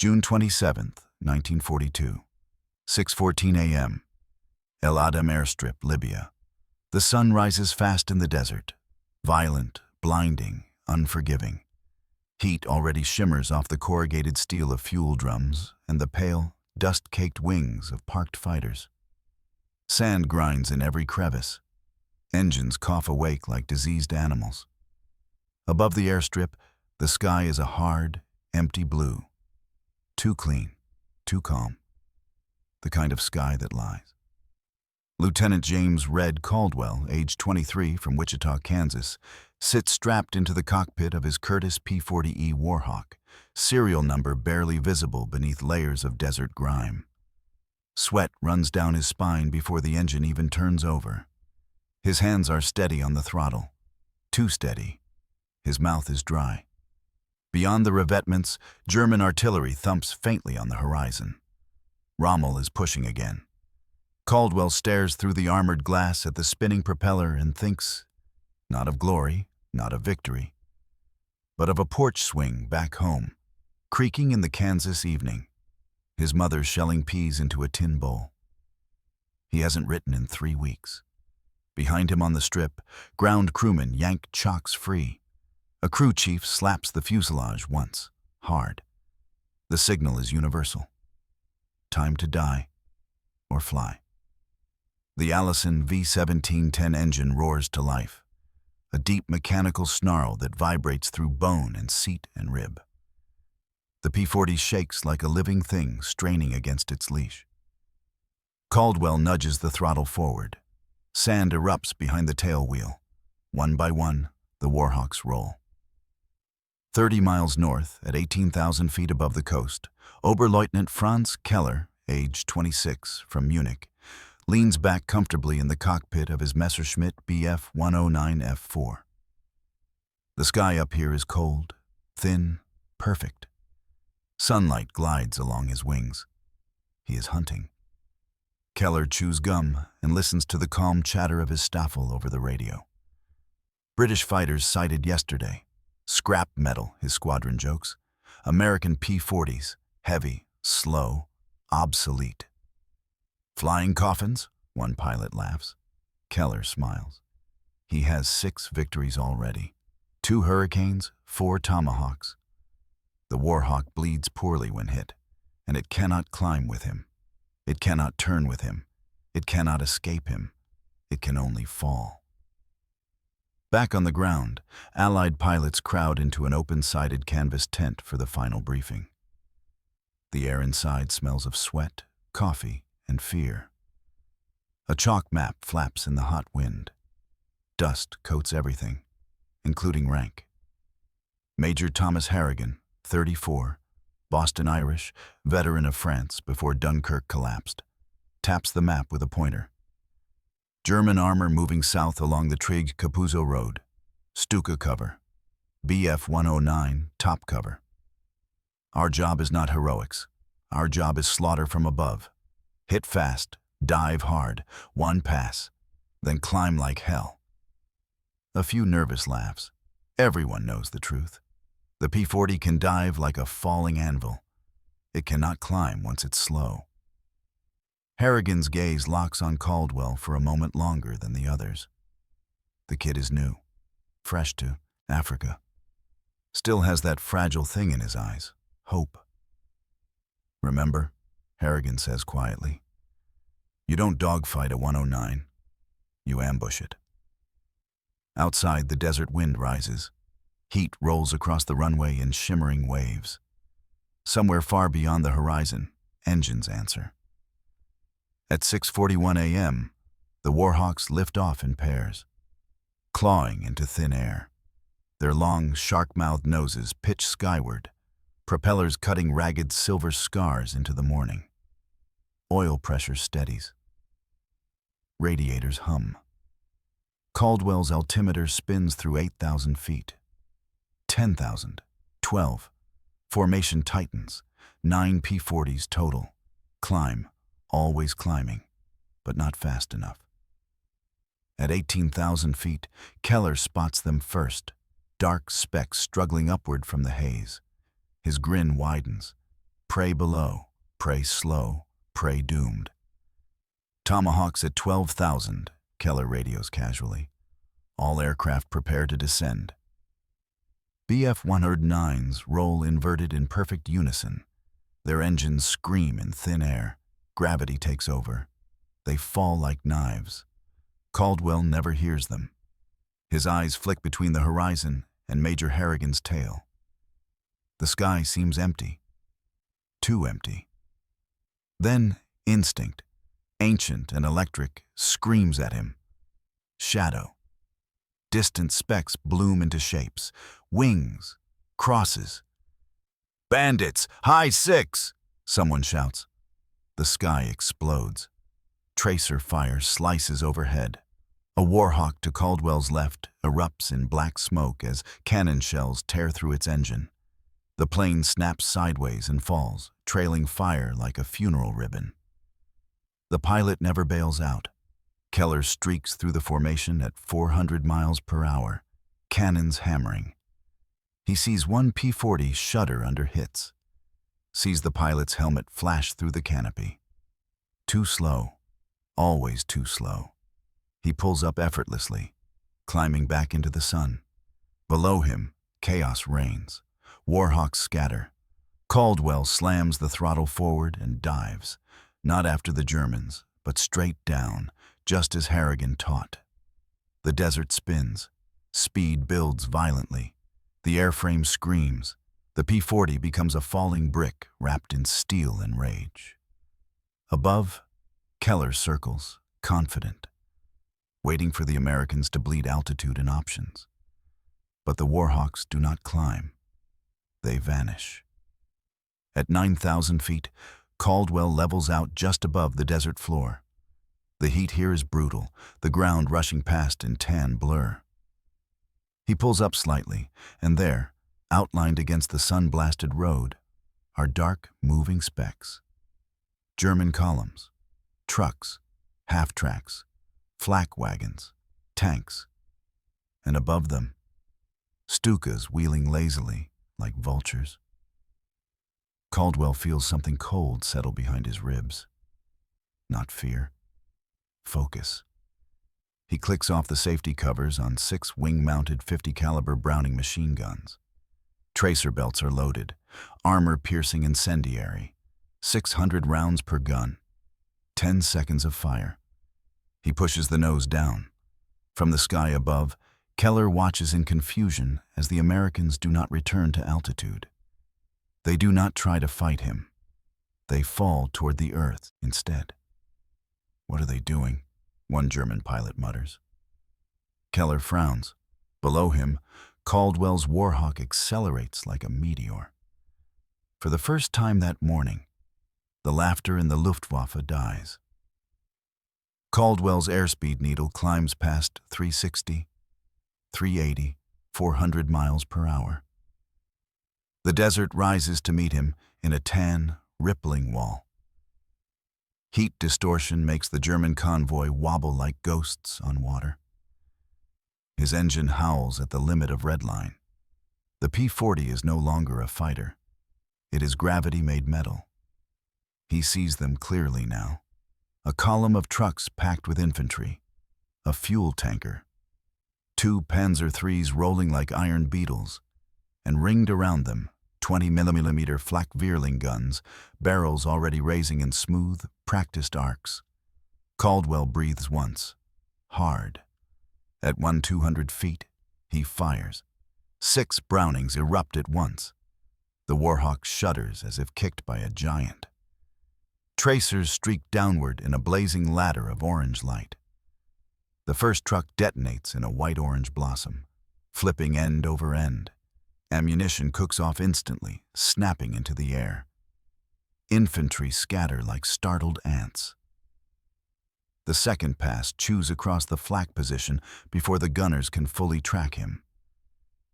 June 27, 1942. 6:14 a.m. El Adem airstrip, Libya. The sun rises fast in the desert. Violent, blinding, unforgiving. Heat already shimmers off the corrugated steel of fuel drums and the pale, dust-caked wings of parked fighters. Sand grinds in every crevice. Engines cough awake like diseased animals. Above the airstrip, the sky is a hard, empty blue. Too clean, too calm. The kind of sky that lies. Lieutenant James Red Caldwell, age 23, from Wichita, Kansas, sits strapped into the cockpit of his Curtiss P-40 Warhawk, serial number barely visible beneath layers of desert grime. Sweat runs down his spine before the engine even turns over. His hands are steady on the throttle. Too steady. His mouth is dry. Beyond the revetments, German artillery thumps faintly on the horizon. Rommel is pushing again. Caldwell stares through the armored glass at the spinning propeller and thinks, not of glory, not of victory, but of a porch swing back home, creaking in the Kansas evening, his mother shelling peas into a tin bowl. He hasn't written in 3 weeks. Behind him on the strip, ground crewmen yank chocks free. A crew chief slaps the fuselage once, hard. The signal is universal. Time to die or fly. The Allison V-1710 engine roars to life, a deep mechanical snarl that vibrates through bone and seat and rib. The P-40 shakes like a living thing straining against its leash. Caldwell nudges the throttle forward. Sand erupts behind the tail wheel. One by one, the Warhawks roll. 30 miles north, at 18,000 feet above the coast, Oberleutnant Franz Keller, age 26, from Munich, leans back comfortably in the cockpit of his Messerschmitt Bf 109F4. The sky up here is cold, thin, perfect. Sunlight glides along his wings. He is hunting. Keller chews gum and listens to the calm chatter of his staffel over the radio. British fighters sighted yesterday. Scrap metal, his squadron jokes. American P-40s, heavy, slow, obsolete. Flying coffins? One pilot laughs. Keller smiles. He has 6 victories already. 2 Hurricanes, 4 Tomahawks. The Warhawk bleeds poorly when hit, and it cannot climb with him. It cannot turn with him. It cannot escape him. It can only fall. Back on the ground, Allied pilots crowd into an open-sided canvas tent for the final briefing. The air inside smells of sweat, coffee, and fear. A chalk map flaps in the hot wind. Dust coats everything, including rank. Major Thomas Harrigan, 34, Boston Irish, veteran of France before Dunkirk collapsed, taps the map with a pointer. German armor moving south along the Trig-Capuzzo Road. Stuka cover. Bf 109, top cover. Our job is not heroics. Our job is slaughter from above. Hit fast, dive hard, one pass, then climb like hell. A few nervous laughs. Everyone knows the truth. The P-40 can dive like a falling anvil. It cannot climb once it's slow. Harrigan's gaze locks on Caldwell for a moment longer than the others. The kid is new, fresh to Africa. Still has that fragile thing in his eyes, hope. Remember, Harrigan says quietly, you don't dogfight a 109, you ambush it. Outside, the desert wind rises. Heat rolls across the runway in shimmering waves. Somewhere far beyond the horizon, engines answer. At 6:41 a.m., the Warhawks lift off in pairs, clawing into thin air. Their long, shark-mouthed noses pitch skyward, propellers cutting ragged silver scars into the morning. Oil pressure steadies. Radiators hum. Caldwell's altimeter spins through 8,000 feet. 10,000, 12. Formation tightens. 9 P-40s total. Climb. Always climbing, but not fast enough. At 18,000 feet, Keller spots them first, dark specks struggling upward from the haze. His grin widens. Prey below, prey slow, prey doomed. Tomahawks at 12,000, Keller radios casually. All aircraft prepare to descend. BF-109s roll inverted in perfect unison. Their engines scream in thin air. Gravity takes over. They fall like knives. Caldwell never hears them. His eyes flick between the horizon and Major Harrigan's tail. The sky seems empty. Too empty. Then instinct, ancient and electric, screams at him. Shadow. Distant specks bloom into shapes. Wings. Crosses. "Bandits! High 6!" someone shouts. The sky explodes. Tracer fire slices overhead. A Warhawk to Caldwell's left erupts in black smoke as cannon shells tear through its engine. The plane snaps sideways and falls, trailing fire like a funeral ribbon. The pilot never bails out. Keller streaks through the formation at 400 miles per hour, cannons hammering. He sees one P-40 shudder under hits, sees the pilot's helmet flash through the canopy. Too slow, always too slow. He pulls up effortlessly, climbing back into the sun. Below him, chaos reigns. Warhawks scatter. Caldwell slams the throttle forward and dives, not after the Germans, but straight down, just as Harrigan taught. The desert spins. Speed builds violently. The airframe screams. The P-40 becomes a falling brick wrapped in steel and rage. Above, Keller circles, confident, waiting for the Americans to bleed altitude and options. But the Warhawks do not climb. They vanish. At 9,000 feet, Caldwell levels out just above the desert floor. The heat here is brutal, the ground rushing past in tan blur. He pulls up slightly, and there, outlined against the sun-blasted road, are dark, moving specks. German columns, trucks, half-tracks, flak wagons, tanks, and above them, Stukas wheeling lazily like vultures. Caldwell feels something cold settle behind his ribs. Not fear. Focus. He clicks off the safety covers on 6 wing-mounted 50 caliber Browning machine guns. Tracer belts are loaded, armor-piercing incendiary, 600 rounds per gun, 10 seconds of fire. He pushes the nose down. From the sky above, Keller watches in confusion as the Americans do not return to altitude. They do not try to fight him. They fall toward the earth instead. "What are they doing?" one German pilot mutters. Keller frowns. Below him, Caldwell's Warhawk accelerates like a meteor. For the first time that morning, the laughter in the Luftwaffe dies. Caldwell's airspeed needle climbs past 360, 380, 400 miles per hour. The desert rises to meet him in a tan, rippling wall. Heat distortion makes the German convoy wobble like ghosts on water. His engine howls at the limit of redline. The P-40 is no longer a fighter. It is gravity made metal. He sees them clearly now. A column of trucks packed with infantry. A fuel tanker. 2 Panzer IIIs rolling like iron beetles. And ringed around them, 20mm Flak-Vierling guns, barrels already raising in smooth, practiced arcs. Caldwell breathes once. Hard. At 200 feet, he fires. 6 Brownings erupt at once. The Warhawk shudders as if kicked by a giant. Tracers streak downward in a blazing ladder of orange light. The first truck detonates in a white-orange blossom, flipping end over end. Ammunition cooks off instantly, snapping into the air. Infantry scatter like startled ants. The second pass chews across the flak position before the gunners can fully track him.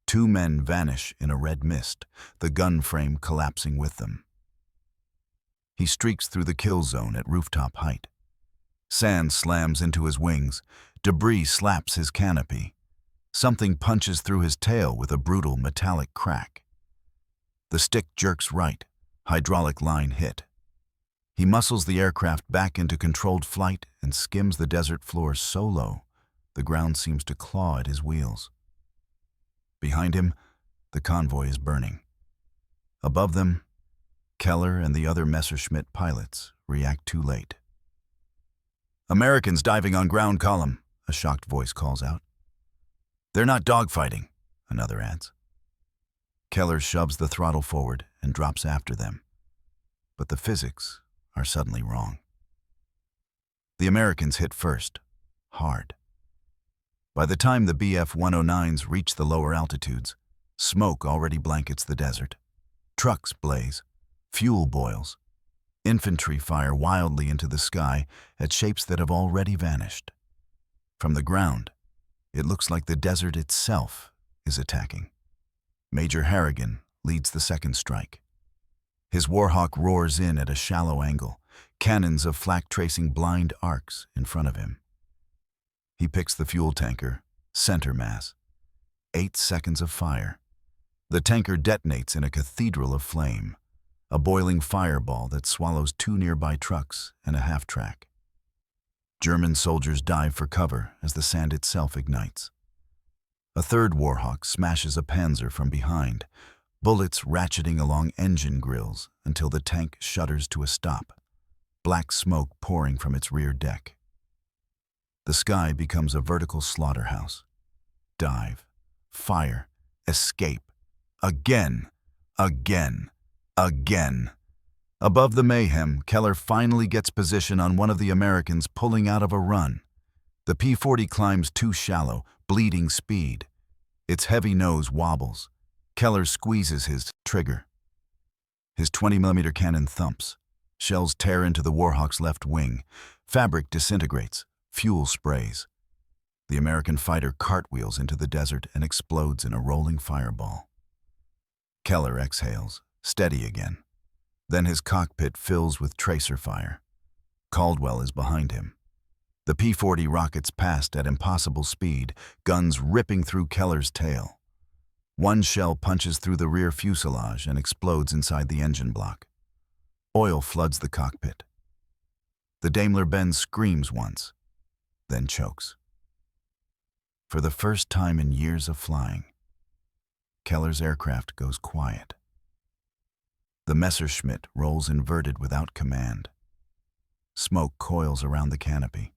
2 men vanish in a red mist, the gun frame collapsing with them. He streaks through the kill zone at rooftop height. Sand slams into his wings. Debris slaps his canopy. Something punches through his tail with a brutal metallic crack. The stick jerks right, Hydraulic line hit. He muscles the aircraft back into controlled flight and skims the desert floor so low, the ground seems to claw at his wheels. Behind him, the convoy is burning. Above them, Keller and the other Messerschmitt pilots react too late. "Americans diving on ground column," a shocked voice calls out. "They're not dogfighting," another adds. Keller shoves the throttle forward and drops after them. But the physics are suddenly wrong. The Americans hit first, hard. By the time the Bf-109s reach the lower altitudes, smoke already blankets the desert. Trucks blaze, fuel boils. Infantry fire wildly into the sky at shapes that have already vanished. From the ground, it looks like the desert itself is attacking. Major Harrigan leads the second strike. His Warhawk roars in at a shallow angle, cannons of flak tracing blind arcs in front of him. He picks the fuel tanker, center mass. 8 seconds of fire. The tanker detonates in a cathedral of flame, a boiling fireball that swallows 2 nearby trucks and a half-track. German soldiers dive for cover as the sand itself ignites. A third Warhawk smashes a Panzer from behind, bullets ratcheting along engine grills until the tank shudders to a stop, black smoke pouring from its rear deck. The sky becomes a vertical slaughterhouse. Dive, fire, escape, again, again, again. Above the mayhem, Keller finally gets position on one of the Americans pulling out of a run. The P-40 climbs too shallow, bleeding speed. Its heavy nose wobbles. Keller squeezes his trigger. His 20mm cannon thumps. Shells tear into the Warhawk's left wing. Fabric disintegrates. Fuel sprays. The American fighter cartwheels into the desert and explodes in a rolling fireball. Keller exhales, steady again. Then his cockpit fills with tracer fire. Caldwell is behind him. The P-40 rockets past at impossible speed, guns ripping through Keller's tail. One shell punches through the rear fuselage and explodes inside the engine block. Oil floods the cockpit. The Daimler-Benz screams once, then chokes. For the first time in years of flying, Keller's aircraft goes quiet. The Messerschmitt rolls inverted without command. Smoke coils around the canopy.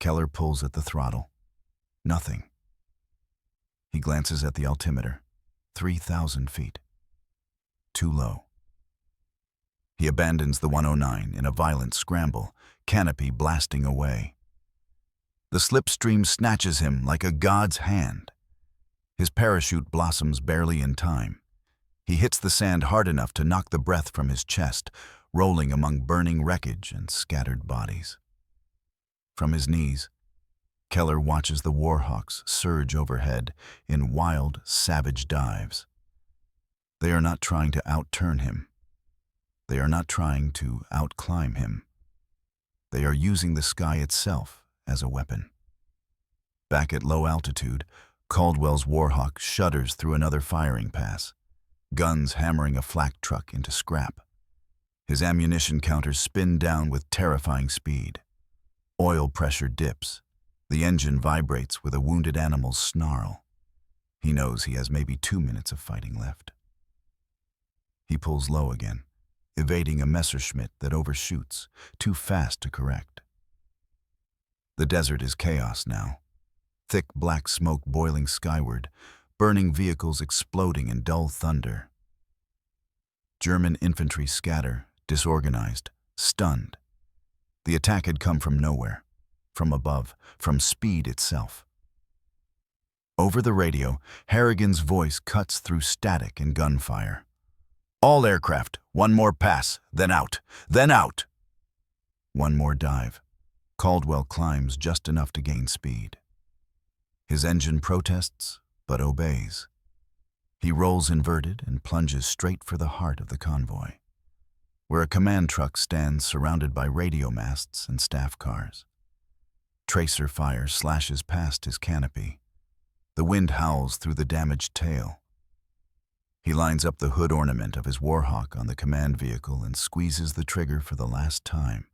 Keller pulls at the throttle. Nothing. He glances at the altimeter. 3,000 feet. Too low. He abandons the 109 in a violent scramble, canopy blasting away. The slipstream snatches him like a god's hand. His parachute blossoms barely in time. He hits the sand hard enough to knock the breath from his chest, rolling among burning wreckage and scattered bodies. From his knees, Keller watches the Warhawks surge overhead in wild, savage dives. They are not trying to outturn him. They are not trying to outclimb him. They are using the sky itself as a weapon. Back at low altitude, Caldwell's Warhawk shudders through another firing pass, guns hammering a flak truck into scrap. His ammunition counters spin down with terrifying speed. Oil pressure dips. The engine vibrates with a wounded animal's snarl. He knows he has maybe 2 minutes of fighting left. He pulls low again, evading a Messerschmitt that overshoots, too fast to correct. The desert is chaos now. Thick black smoke boiling skyward, burning vehicles exploding in dull thunder. German infantry scatter, disorganized, stunned. The attack had come from nowhere, from above, from speed itself. Over the radio, Harrigan's voice cuts through static and gunfire. "All aircraft, one more pass, then out, then out!" One more dive. Caldwell climbs just enough to gain speed. His engine protests, but obeys. He rolls inverted and plunges straight for the heart of the convoy, where a command truck stands surrounded by radio masts and staff cars. Tracer fire slashes past his canopy. The wind howls through the damaged tail. He lines up the hood ornament of his Warhawk on the command vehicle and squeezes the trigger for the last time.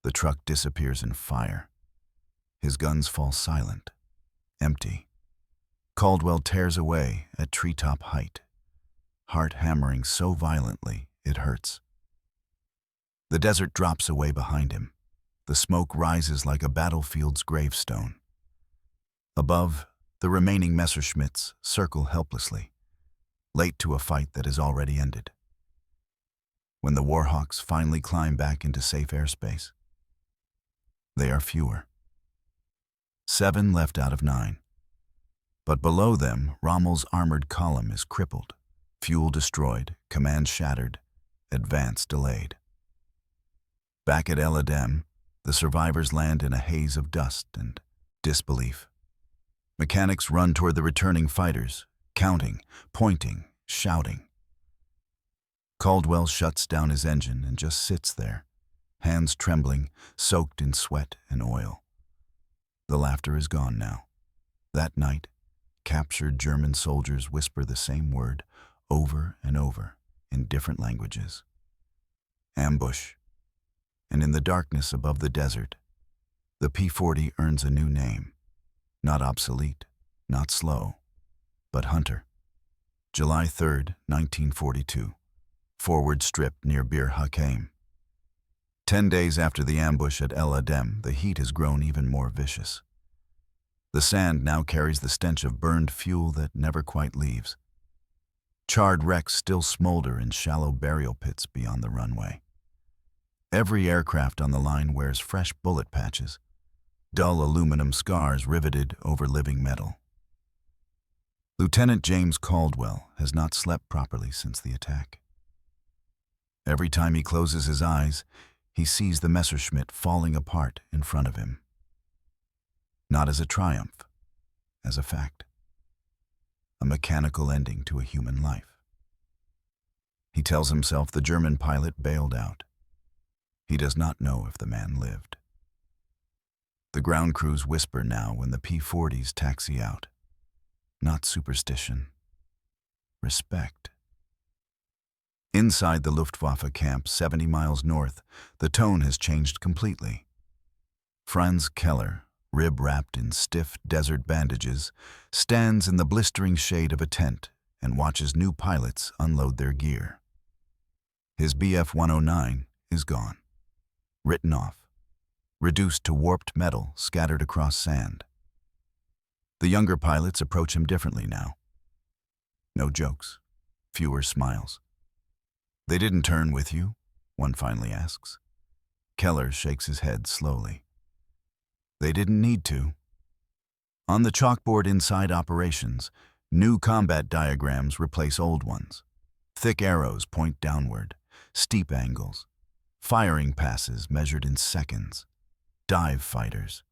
The truck disappears in fire. His guns fall silent, empty. Caldwell tears away at treetop height, heart hammering so violently it hurts. The desert drops away behind him. The smoke rises like a battlefield's gravestone. Above, the remaining Messerschmitts circle helplessly, late to a fight that has already ended. When the Warhawks finally climb back into safe airspace, they are fewer. 7 left out of 9. But below them, Rommel's armored column is crippled, fuel destroyed, command shattered, advance delayed. Back at Adem, the survivors land in a haze of dust and disbelief. Mechanics run toward the returning fighters, counting, pointing, shouting. Caldwell shuts down his engine and just sits there, hands trembling, soaked in sweat and oil. The laughter is gone now. That night, captured German soldiers whisper the same word over and over in different languages. Ambush. And in the darkness above the desert, the P-40 earns a new name. Not obsolete, not slow, but Hunter. July 3rd, 1942. Forward strip near Bir Hakeim. 10 days after the ambush at El Adem, the heat has grown even more vicious. The sand now carries the stench of burned fuel that never quite leaves. Charred wrecks still smolder in shallow burial pits beyond the runway. Every aircraft on the line wears fresh bullet patches, dull aluminum scars riveted over living metal. Lieutenant James Caldwell has not slept properly since the attack. Every time he closes his eyes, he sees the Messerschmitt falling apart in front of him. Not as a triumph, as a fact. A mechanical ending to a human life. He tells himself the German pilot bailed out. He does not know if the man lived. The ground crews whisper now when the P-40s taxi out. Not superstition. Respect. Inside the Luftwaffe camp 70 miles north, the tone has changed completely. Franz Keller, rib-wrapped in stiff desert bandages, stands in the blistering shade of a tent and watches new pilots unload their gear. His Bf-109 is gone. Written off. Reduced to warped metal scattered across sand. The younger pilots approach him differently now. No jokes. Fewer smiles. "They didn't turn with you?" one finally asks. Keller shakes his head slowly. "They didn't need to." On the chalkboard inside operations, new combat diagrams replace old ones. Thick arrows point downward, steep angles, firing passes measured in seconds, dive fighters.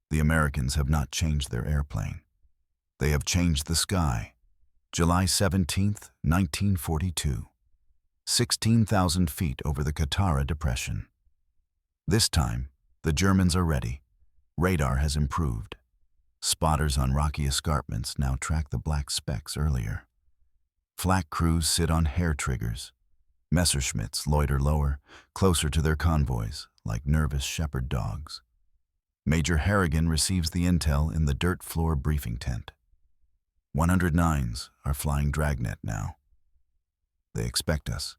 The Americans have not changed their airplane. They have changed the sky. July 17th, 1942. 16,000 feet over the Katara Depression. This time, the Germans are ready. Radar has improved. Spotters on rocky escarpments now track the black specks earlier. Flak crews sit on hair triggers. Messerschmitts loiter lower, closer to their convoys, like nervous shepherd dogs. Major Harrigan receives the intel in the dirt floor briefing tent. 109s are flying Dragnet now. They expect us.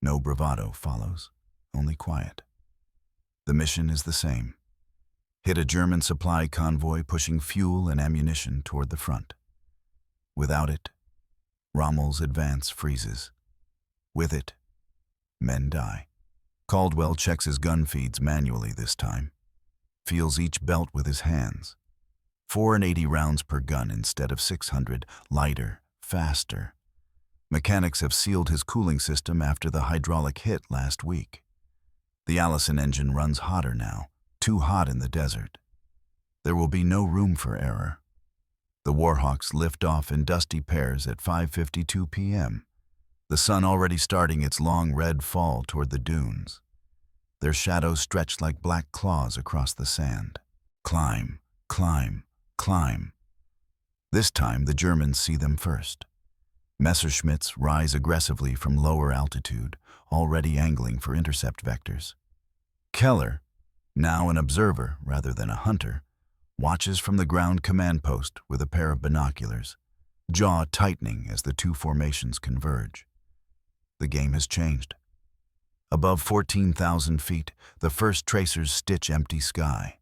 No bravado follows, only quiet. The mission is the same. Hit a German supply convoy pushing fuel and ammunition toward the front. Without it, Rommel's advance freezes. With it, men die. Caldwell checks his gun feeds manually this time. Feels each belt with his hands. 480 rounds per gun instead of 600, lighter, faster. Mechanics have sealed his cooling system after the hydraulic hit last week. The Allison engine runs hotter now, too hot in the desert. There will be no room for error. The Warhawks lift off in dusty pairs at 5:52 p.m., the sun already starting its long red fall toward the dunes. Their shadows stretch like black claws across the sand. Climb, climb, climb. This time the Germans see them first. Messerschmitts rise aggressively from lower altitude, already angling for intercept vectors. Keller, now an observer rather than a hunter, watches from the ground command post with a pair of binoculars, jaw tightening as the two formations converge. The game has changed. Above 14,000 feet, the first tracers stitch empty sky.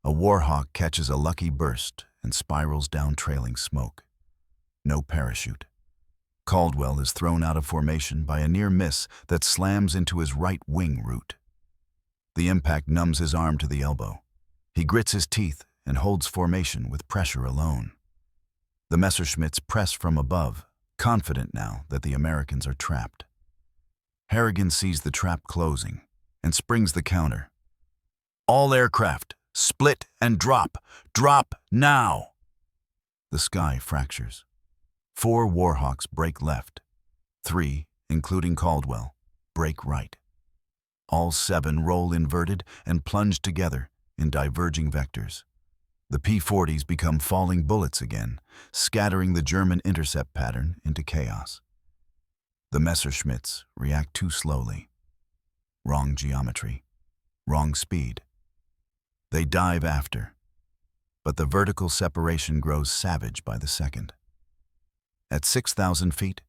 A Warhawk catches a lucky burst and spirals down trailing smoke. No parachute. Caldwell is thrown out of formation by a near miss that slams into his right wing root. The impact numbs his arm to the elbow. He grits his teeth and holds formation with pressure alone. The Messerschmitts press from above, confident now that the Americans are trapped. Harrigan sees the trap closing and springs the counter. "All aircraft, split and drop! Drop now!" The sky fractures. 4 Warhawks break left. 3, including Caldwell, break right. All 7 roll inverted and plunge together in diverging vectors. The P-40s become falling bullets again, scattering the German intercept pattern into chaos. The Messerschmitts react too slowly. Wrong geometry, wrong speed. They dive after, but the vertical separation grows savage by the second. At 6,000 feet,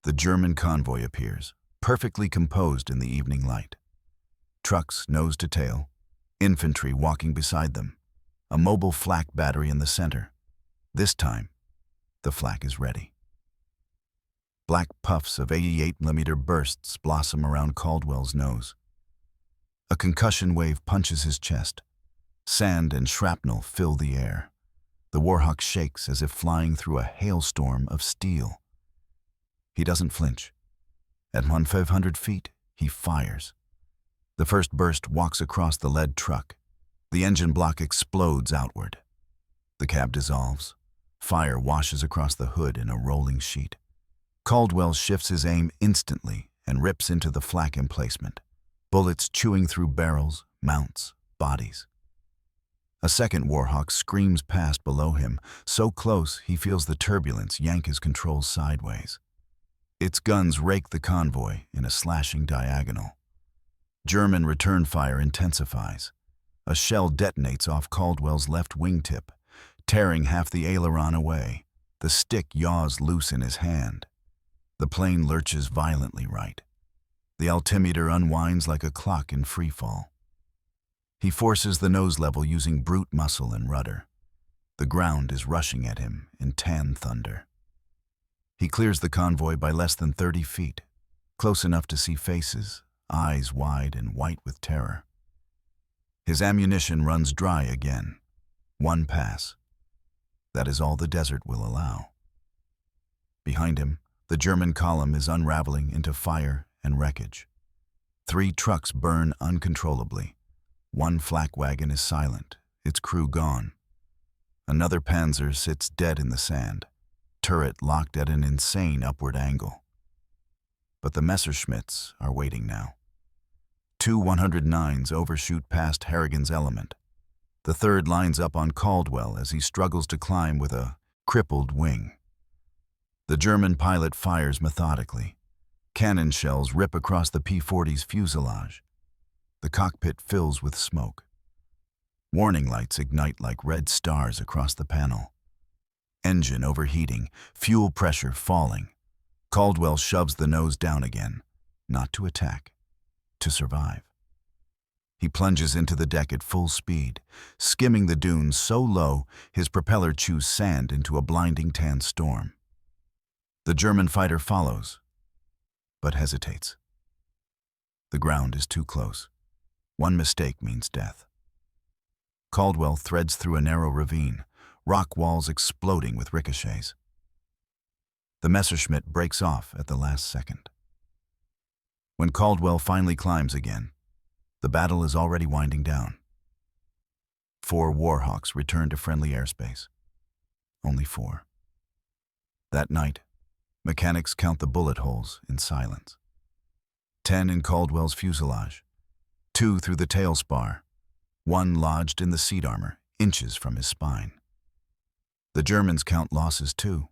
the German convoy appears, perfectly composed in the evening light. Trucks nose to tail, infantry walking beside them, a mobile flak battery in the center. This time, the flak is ready. Black puffs of 88mm bursts blossom around Caldwell's nose. A concussion wave punches his chest. Sand and shrapnel fill the air. The Warhawk shakes as if flying through a hailstorm of steel. He doesn't flinch. At 1,500 feet, he fires. The first burst walks across the lead truck. The engine block explodes outward. The cab dissolves. Fire washes across the hood in a rolling sheet. Caldwell shifts his aim instantly and rips into the flak emplacement, bullets chewing through barrels, mounts, bodies. A second Warhawk screams past below him, so close he feels the turbulence yank his controls sideways. Its guns rake the convoy in a slashing diagonal. German return fire intensifies. A shell detonates off Caldwell's left wingtip, tearing half the aileron away. The stick yaws loose in his hand. The plane lurches violently right. The altimeter unwinds like a clock in free fall. He forces the nose level using brute muscle and rudder. The ground is rushing at him in tan thunder. He clears the convoy by less than 30 feet, close enough to see faces, eyes wide and white with terror. His ammunition runs dry again. 1 pass. That is all the desert will allow. Behind him, the German column is unraveling into fire and wreckage. 3 trucks burn uncontrollably. 1 flak wagon is silent, its crew gone. Another Panzer sits dead in the sand, turret locked at an insane upward angle. But the Messerschmitts are waiting now. 2 109s overshoot past Harrigan's element. The third lines up on Caldwell as he struggles to climb with a crippled wing. The German pilot fires methodically. Cannon shells rip across the P-40's fuselage. The cockpit fills with smoke. Warning lights ignite like red stars across the panel. Engine overheating, fuel pressure falling. Caldwell shoves the nose down again, not to attack, to survive. He plunges into the deck at full speed, skimming the dunes so low his propeller chews sand into a blinding tan storm. The German fighter follows, but hesitates. The ground is too close. 1 mistake means death. Caldwell threads through a narrow ravine, rock walls exploding with ricochets. The Messerschmitt breaks off at the last second. When Caldwell finally climbs again, the battle is already winding down. 4 Warhawks return to friendly airspace. Only 4. That night, mechanics count the bullet holes in silence. 10 in Caldwell's fuselage, 2 through the tail spar, 1 lodged in the seat armor, inches from his spine. The Germans count losses too.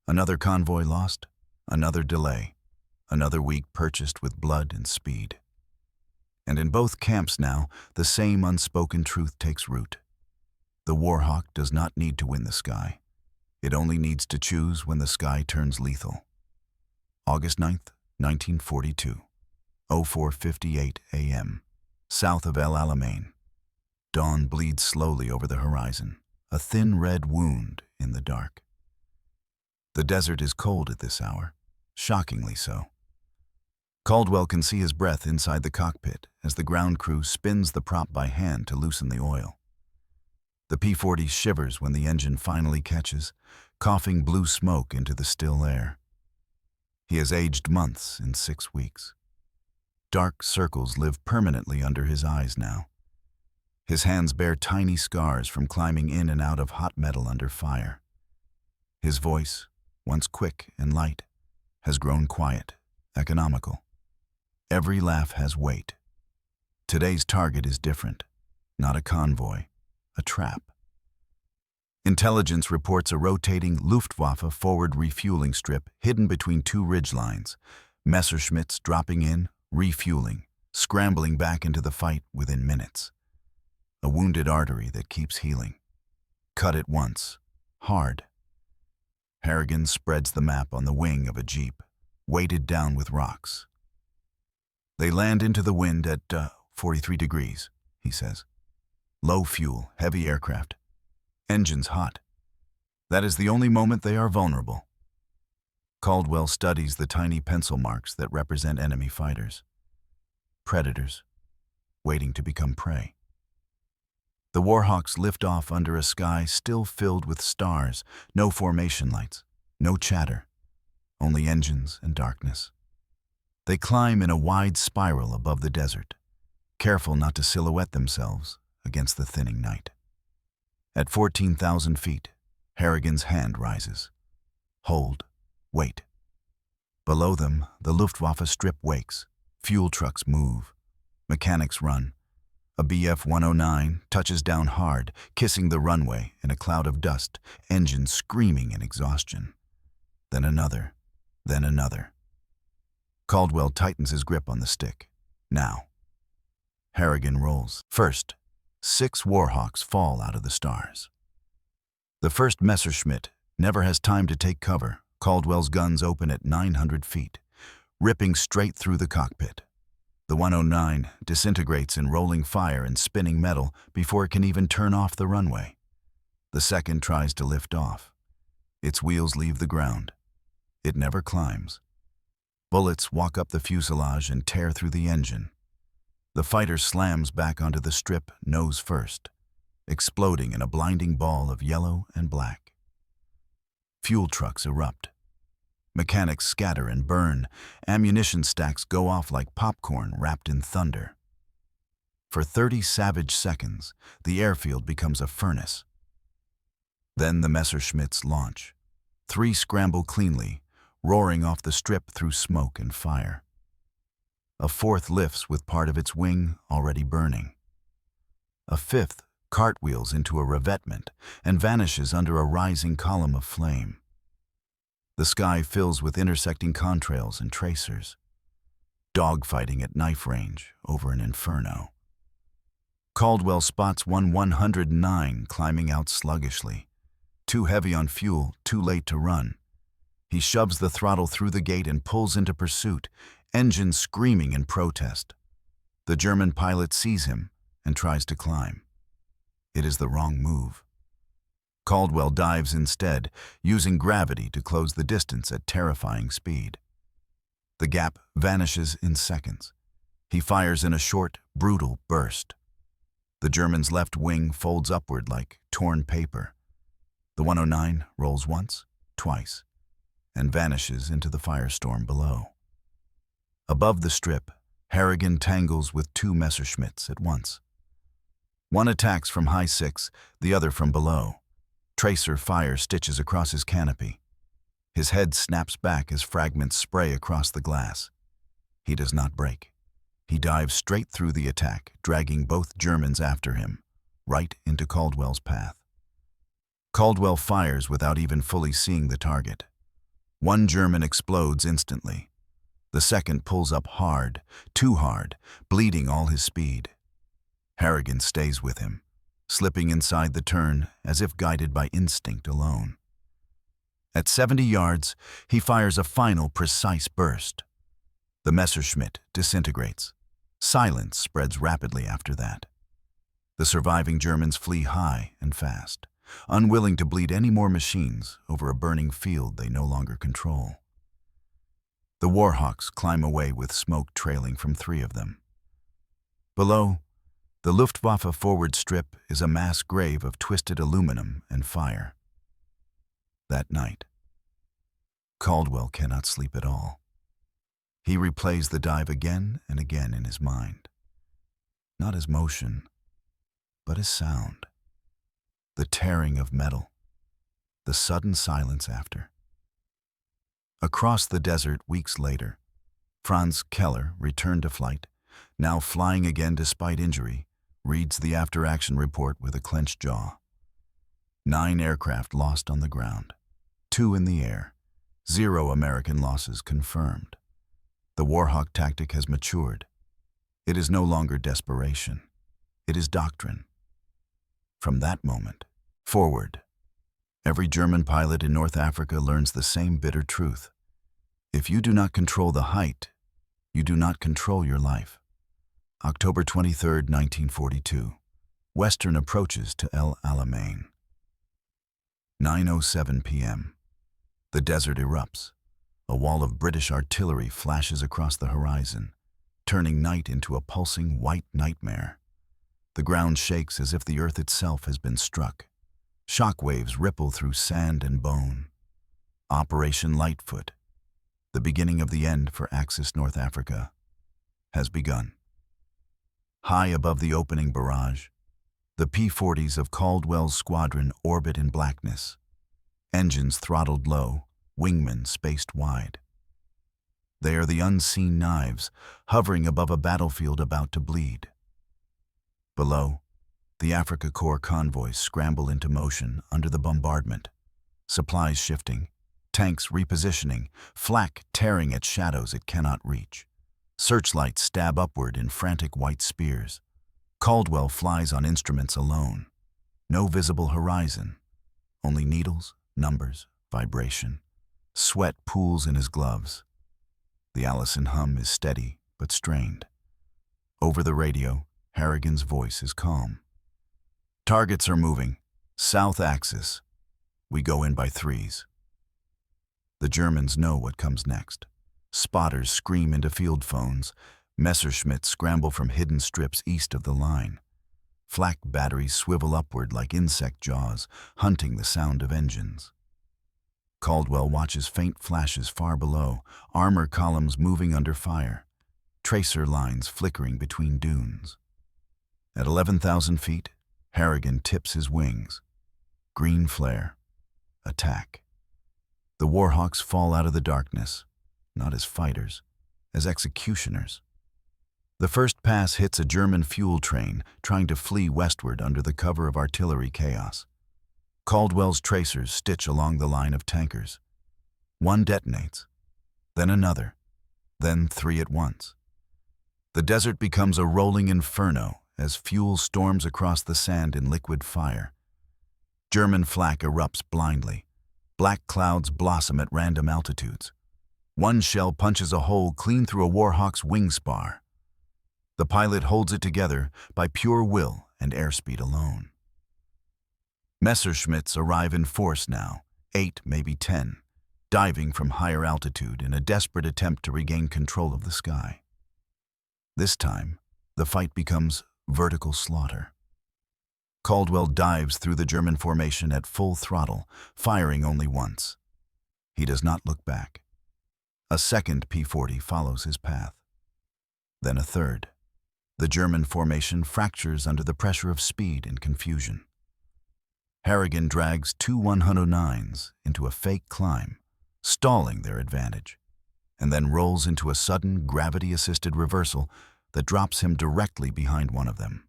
Another convoy lost, Another delay, another week purchased with blood and speed. And in both camps now, the same unspoken truth takes root. The Warhawk does not need to win the sky. It only needs to choose when the sky turns lethal. August 9th, 1942, 04:58 a.m., south of El Alamein. Dawn bleeds slowly over the horizon, a thin red wound in the dark. The desert is cold at this hour, shockingly so. Caldwell can see his breath inside the cockpit as the ground crew spins the prop by hand to loosen the oil. The P-40 shivers when the engine finally catches, coughing blue smoke into the still air. He has aged months in 6 weeks. Dark circles live permanently under his eyes now. His hands bear tiny scars from climbing in and out of hot metal under fire. His voice, once quick and light, has grown quiet, economical. Every laugh has weight. Today's target is different. Not a convoy, a trap. Intelligence reports a rotating Luftwaffe forward refueling strip hidden between two ridgelines, Messerschmitts dropping in, refueling, scrambling back into the fight within minutes. A wounded artery that keeps healing. Cut it once, hard. Harrigan spreads the map on the wing of a jeep, weighted down with rocks. They land into the wind at 43 degrees, he says. Low fuel, heavy aircraft. Engines hot. That is the only moment they are vulnerable. Caldwell studies the tiny pencil marks that represent enemy fighters. Predators, waiting to become prey. The Warhawks lift off under a sky still filled with stars, no formation lights, no chatter, only engines and darkness. They climb in a wide spiral above the desert, careful not to silhouette themselves against the thinning night. At 14,000 feet, Harrigan's hand rises. Hold, wait. Below them, the Luftwaffe strip wakes, fuel trucks move, mechanics run. A Bf-109 touches down hard, kissing the runway in a cloud of dust, engines screaming in exhaustion. Then another, then another. Caldwell tightens his grip on the stick. Now. Harrigan rolls. First, 6 Warhawks fall out of the stars. The first Messerschmitt never has time to take cover. Caldwell's guns open at 900 feet, ripping straight through the cockpit. The 109 disintegrates in rolling fire and spinning metal before it can even turn off the runway. The second tries to lift off. Its wheels leave the ground. It never climbs. Bullets walk up the fuselage and tear through the engine. The fighter slams back onto the strip nose first, exploding in a blinding ball of yellow and black. Fuel trucks erupt. Mechanics scatter and burn. Ammunition stacks go off like popcorn wrapped in thunder. For 30 savage seconds, the airfield becomes a furnace. Then the Messerschmitts launch. 3 scramble cleanly, roaring off the strip through smoke and fire. A 4th lifts with part of its wing already burning. A 5th cartwheels into a revetment and vanishes under a rising column of flame. The sky fills with intersecting contrails and tracers. Dogfighting at knife range over an inferno. Caldwell spots one 109 climbing out sluggishly. Too heavy on fuel, too late to run. He shoves the throttle through the gate and pulls into pursuit, engines screaming in protest. The German pilot sees him and tries to climb. It is the wrong move. Caldwell dives instead, using gravity to close the distance at terrifying speed. The gap vanishes in seconds. He fires in a short, brutal burst. The German's left wing folds upward like torn paper. The 109 rolls once, twice, and vanishes into the firestorm below. Above the strip, Harrigan tangles with 2 Messerschmitts at once. One attacks from high 6, the other from below. Tracer fire stitches across his canopy. His head snaps back as fragments spray across the glass. He does not break. He dives straight through the attack, dragging both Germans after him, right into Caldwell's path. Caldwell fires without even fully seeing the target. One German explodes instantly. The second pulls up hard, too hard, bleeding all his speed. Harrigan stays with him, slipping inside the turn as if guided by instinct alone. At 70 yards, he fires a final precise burst. The Messerschmitt disintegrates. Silence spreads rapidly after that. The surviving Germans flee high and fast, unwilling to bleed any more machines over a burning field they no longer control. The Warhawks climb away with smoke trailing from 3 of them. Below, the Luftwaffe forward strip is a mass grave of twisted aluminum and fire. That night, Caldwell cannot sleep at all. He replays the dive again and again in his mind. Not as motion, but as sound. The tearing of metal, the sudden silence after. Across the desert weeks later, Franz Keller returned to flight, now flying again despite injury, reads the after-action report with a clenched jaw. 9 aircraft lost on the ground, 2 in the air, 0 American losses confirmed. The Warhawk tactic has matured. It is no longer desperation. It is doctrine. From that moment forward, every German pilot in North Africa learns the same bitter truth. If you do not control the height, you do not control your life. October 23, 1942. Western approaches to El Alamein. 9:07 p.m. The desert erupts. A wall of British artillery flashes across the horizon, turning night into a pulsing white nightmare. The ground shakes as if the earth itself has been struck. Shock waves ripple through sand and bone. Operation Lightfoot, the beginning of the end for Axis North Africa, has begun. High above the opening barrage, the P-40s of Caldwell's squadron orbit in blackness. Engines throttled low, wingmen spaced wide. They are the unseen knives hovering above a battlefield about to bleed. Below, the Africa Corps convoys scramble into motion under the bombardment. Supplies shifting, tanks repositioning, flak tearing at shadows it cannot reach. Searchlights stab upward in frantic white spears. Caldwell flies on instruments alone. No visible horizon, only needles, numbers, vibration. Sweat pools in his gloves. The Allison hum is steady but strained. Over the radio, Harrigan's voice is calm. Targets are moving. South axis. We go in by 3s. The Germans know what comes next. Spotters scream into field phones. Messerschmitts scramble from hidden strips east of the line. Flak batteries swivel upward like insect jaws, hunting the sound of engines. Caldwell watches faint flashes far below, armor columns moving under fire, tracer lines flickering between dunes. At 11,000 feet, Harrigan tips his wings. Green flare. Attack. The Warhawks fall out of the darkness, not as fighters, as executioners. The first pass hits a German fuel train trying to flee westward under the cover of artillery chaos. Caldwell's tracers stitch along the line of tankers. One detonates, then another, then 3 at once. The desert becomes a rolling inferno as fuel storms across the sand in liquid fire. German flak erupts blindly. Black clouds blossom at random altitudes. One shell punches a hole clean through a Warhawk's wing spar. The pilot holds it together by pure will and airspeed alone. Messerschmitts arrive in force now, 8, maybe 10, diving from higher altitude in a desperate attempt to regain control of the sky. This time, the fight becomes vertical slaughter. Caldwell dives through the German formation at full throttle, firing only once. He does not look back. A second P-40 follows his path. Then a third. The German formation fractures under the pressure of speed and confusion. Harrigan drags 2 109s into a fake climb, stalling their advantage, and then rolls into a sudden gravity-assisted reversal that drops him directly behind one of them.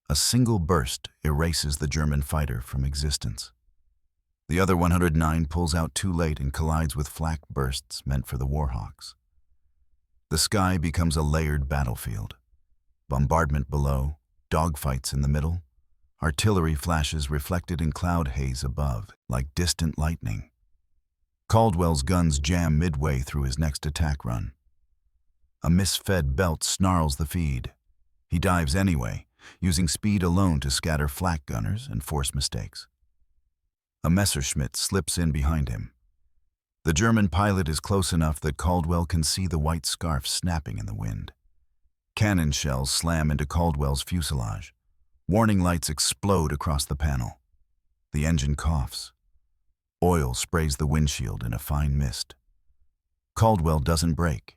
A single burst erases the German fighter from existence. The other 109 pulls out too late and collides with flak bursts meant for the Warhawks. The sky becomes a layered battlefield. Bombardment below, dogfights in the middle, artillery flashes reflected in cloud haze above, like distant lightning. Caldwell's guns jam midway through his next attack run. A misfed belt snarls the feed. He dives anyway, using speed alone to scatter flak gunners and force mistakes. A Messerschmitt slips in behind him. The German pilot is close enough that Caldwell can see the white scarf snapping in the wind. Cannon shells slam into Caldwell's fuselage. Warning lights explode across the panel. The engine coughs. Oil sprays the windshield in a fine mist. Caldwell doesn't brake.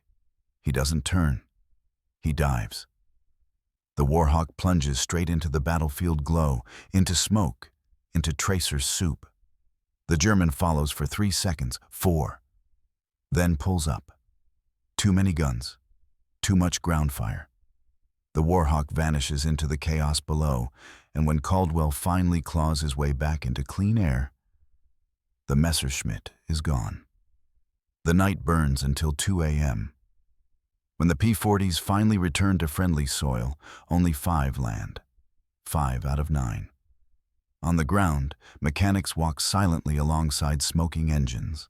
He doesn't turn. He dives. The Warhawk plunges straight into the battlefield glow, into smoke, into tracer's soup. The German follows for 3 seconds, 4, then pulls up. Too many guns, too much ground fire. The Warhawk vanishes into the chaos below, and when Caldwell finally claws his way back into clean air, the Messerschmitt is gone. The night burns until 2 a.m. When the P-40s finally return to friendly soil, only 5 land. 5 out of 9. On the ground, mechanics walk silently alongside smoking engines.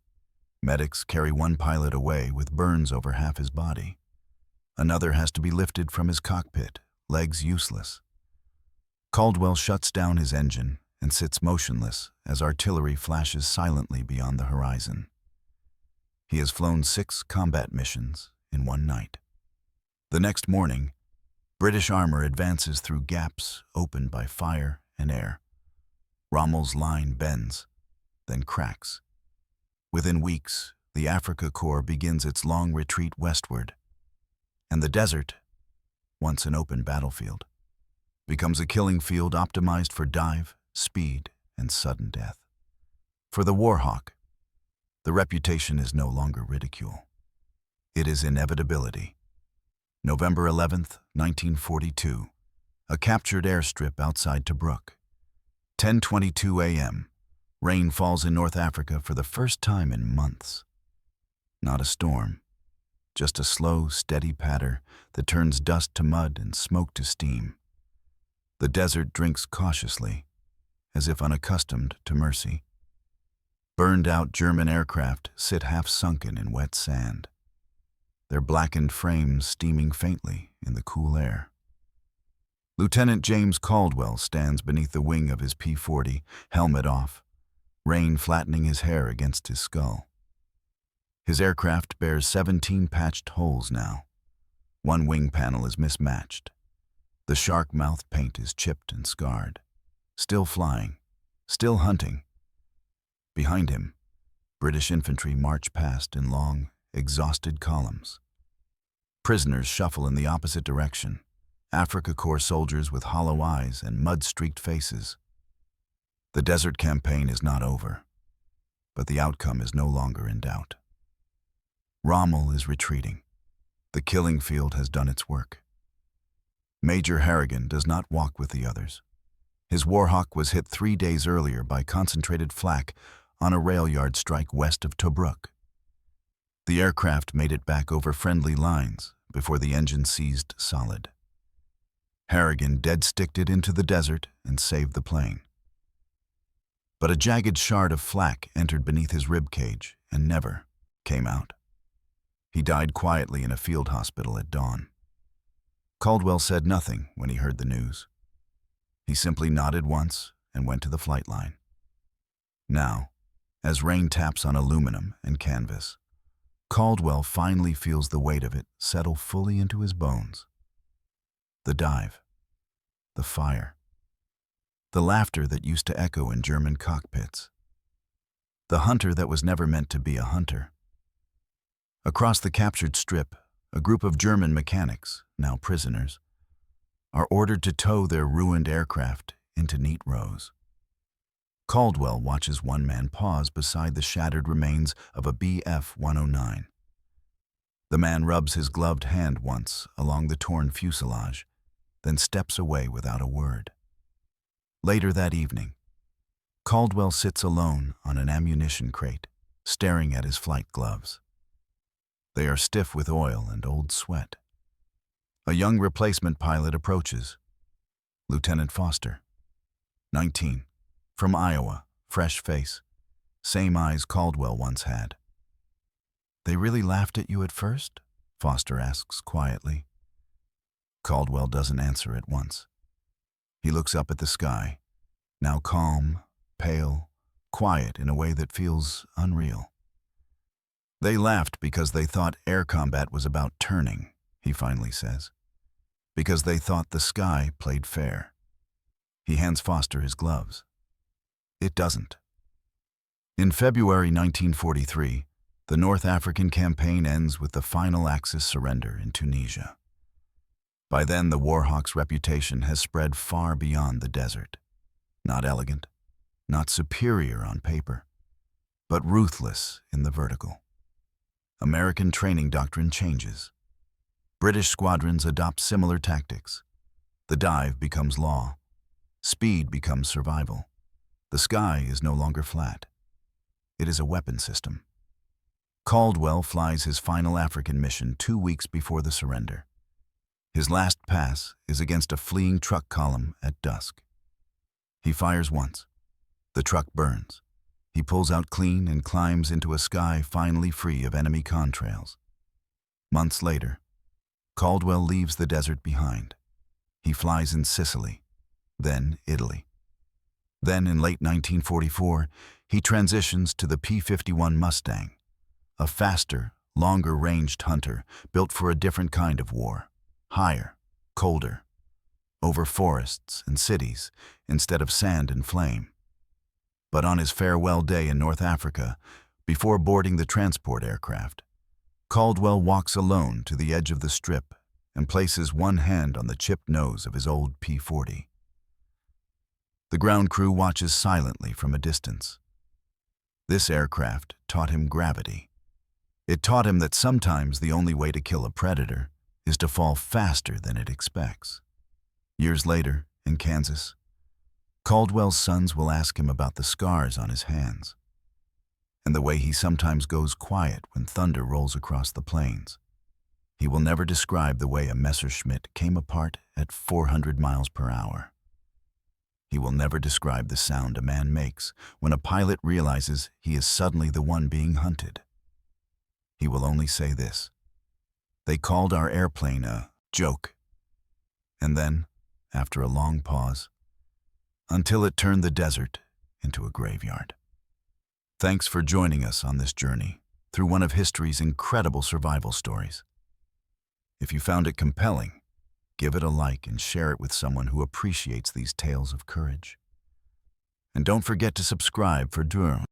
Medics carry one pilot away with burns over half his body. Another has to be lifted from his cockpit, legs useless. Caldwell shuts down his engine and sits motionless as artillery flashes silently beyond the horizon. He has flown 6 combat missions in one night. The next morning, British armor advances through gaps opened by fire and air. Rommel's line bends, then cracks. Within weeks, the Africa Corps begins its long retreat westward, and the desert, once an open battlefield, becomes a killing field optimized for dive, speed, and sudden death. For the Warhawk, the reputation is no longer ridicule. It is inevitability. November 11th, 1942, a captured airstrip outside Tobruk. 10:22 a.m. Rain falls in North Africa for the first time in months. Not a storm, just a slow, steady patter that turns dust to mud and smoke to steam. The desert drinks cautiously, as if unaccustomed to mercy. Burned-out German aircraft sit half-sunken in wet sand, their blackened frames steaming faintly in the cool air. Lieutenant James Caldwell stands beneath the wing of his P-40, helmet off, rain flattening his hair against his skull. His aircraft bears 17 patched holes now. One wing panel is mismatched. The shark-mouthed paint is chipped and scarred. Still flying, still hunting. Behind him, British infantry march past in long, exhausted columns. Prisoners shuffle in the opposite direction. Africa Corps soldiers with hollow eyes and mud-streaked faces. The desert campaign is not over, but the outcome is no longer in doubt. Rommel is retreating. The killing field has done its work. Major Harrigan does not walk with the others. His Warhawk was hit 3 days earlier by concentrated flak on a rail yard strike west of Tobruk. The aircraft made it back over friendly lines before the engine seized solid. Harrigan dead-sticked it into the desert and saved the plane. But a jagged shard of flak entered beneath his rib cage and never came out. He died quietly in a field hospital at dawn. Caldwell said nothing when he heard the news. He simply nodded once and went to the flight line. Now, as rain taps on aluminum and canvas, Caldwell finally feels the weight of it settle fully into his bones. The dive, the fire, the laughter that used to echo in German cockpits, the hunter that was never meant to be a hunter. Across the captured strip, a group of German mechanics, now prisoners, are ordered to tow their ruined aircraft into neat rows. Caldwell watches one man pause beside the shattered remains of a Bf-109. The man rubs his gloved hand once along the torn fuselage, then steps away without a word. Later that evening, Caldwell sits alone on an ammunition crate, staring at his flight gloves. They are stiff with oil and old sweat. A young replacement pilot approaches. Lieutenant Foster, 19, from Iowa, fresh face, same eyes Caldwell once had. "They really laughed at you at first?" Foster asks quietly. Caldwell doesn't answer at once. He looks up at the sky, now calm, pale, quiet in a way that feels unreal. "They laughed because they thought air combat was about turning," he finally says. "Because they thought the sky played fair." He hands Foster his gloves. It doesn't. In February 1943, the North African campaign ends with the final Axis surrender in Tunisia. By then, the Warhawk's reputation has spread far beyond the desert. Not elegant, not superior on paper, but ruthless in the vertical. American training doctrine changes. British squadrons adopt similar tactics. The dive becomes law. Speed becomes survival. The sky is no longer flat. It is a weapon system. Caldwell flies his final African mission 2 weeks before the surrender. His last pass is against a fleeing truck column at dusk. He fires once. The truck burns. He pulls out clean and climbs into a sky finally free of enemy contrails. Months later, Caldwell leaves the desert behind. He flies in Sicily, then Italy. Then, in late 1944, he transitions to the P-51 Mustang, a faster, longer-ranged hunter built for a different kind of war, higher, colder, over forests and cities instead of sand and flame. But on his farewell day in North Africa, before boarding the transport aircraft, Caldwell walks alone to the edge of the strip and places one hand on the chipped nose of his old P-40. The ground crew watches silently from a distance. This aircraft taught him gravity. It taught him that sometimes the only way to kill a predator is to fall faster than it expects. Years later, in Kansas, Caldwell's sons will ask him about the scars on his hands, and the way he sometimes goes quiet when thunder rolls across the plains. He will never describe the way a Messerschmitt came apart at 400 miles per hour. He will never describe the sound a man makes when a pilot realizes he is suddenly the one being hunted. He will only say this: "They called our airplane a joke." And then, after a long pause, "Until it turned the desert into a graveyard." Thanks for joining us on this journey through one of history's incredible survival stories. If you found it compelling, give it a like and share it with someone who appreciates these tales of courage. And don't forget to subscribe for duel.